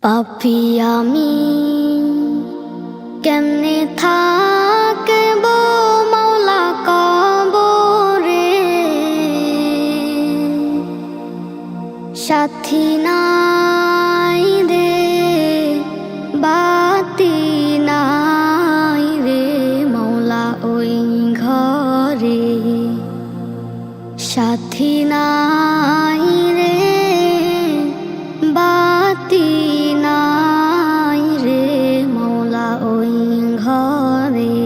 পাপী আমি কেমনে থাকবো মাওলা কবরে, সাথী নাই রে বাতি নাই রে মাওলা ওই ঘরে, সাথী নাই রে বাতি নাই রে মাওলা ওই ঘরে।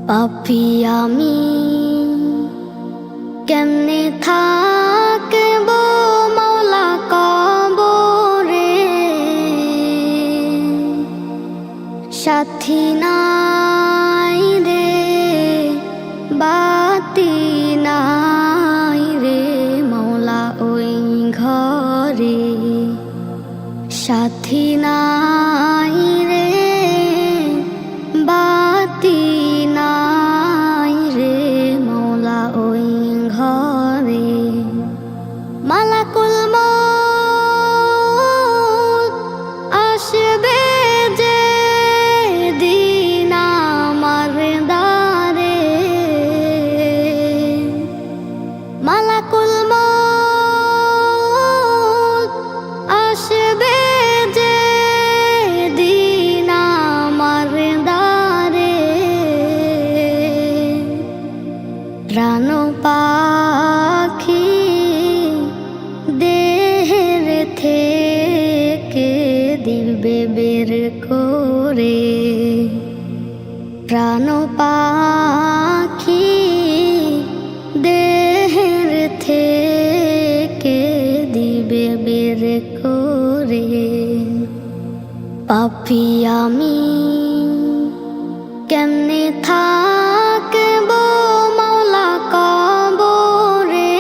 পাপী আমি কেমনে থাকবো মাওলা কবরে, সাথী নাই রে বাতি নাই রে মাওলা ওই ঘরে, সাথী নাই রে বাতি নাই রে মাওলা ওই ঘরে। মালাকুল মউত আসবে যে দিন আমার দ্বারে, মালাকুল মউত আসবে যে দিন আমার দ্বারে, প্রাণ পাখি দেহের থেকে দিবে বের করে, প্রাণ পাখি দেহের থেকে দিবে বের করে। পাপী আমি কেমনে থাকবো মাওলা কবরে,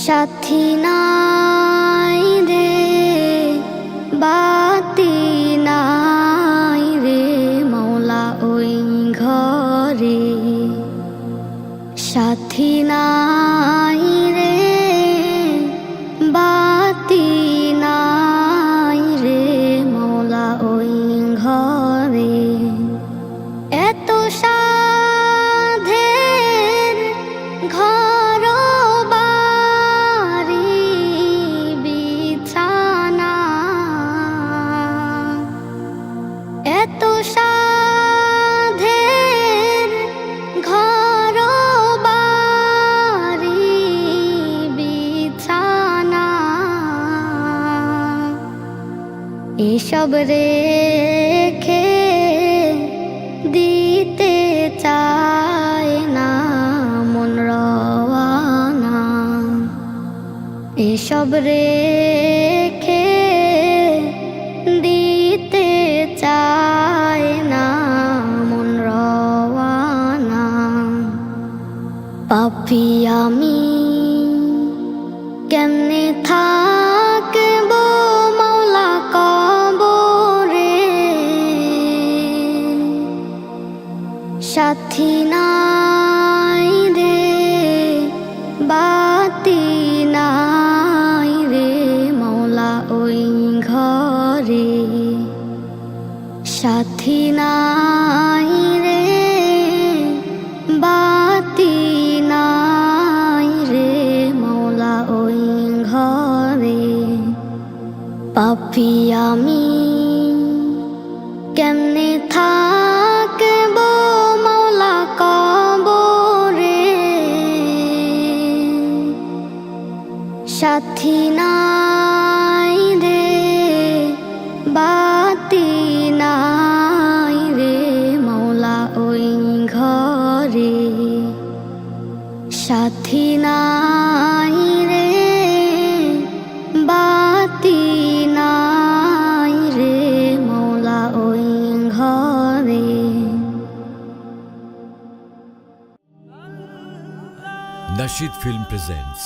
সাথী নাই রে বাতি নাই রে মাওলা ওই ঘরে, সাথী নাই রে বাতি নাই রে মাওলা ওই ঘরে। এত সাধের ঘর বাড়ি বিছানা, এত সাধের ঘর বাড়ি বিছানা, এসব রেখে দিতে চায় না মন রওয়ানা, এসব রেখে দিতে চায় না মন রওয়ানা। পাপী আমি কেমনে থাকবো মাওলা কবরে, সাথী নাই রে বাতি নাই রে মাওলা ওই ঘরে, সাথী নাই রে বাতি নাই রে মাওলা ওই ঘরে। পাপী আমি কেমনে থাকবো মাওলা কবরে, সাথী নাই রে বাতি নাই রে মাওলা ওই ঘরে, সাথী নাই রে বাতি নাই রে মাওলা ওই ঘরে। Nasheed Film presents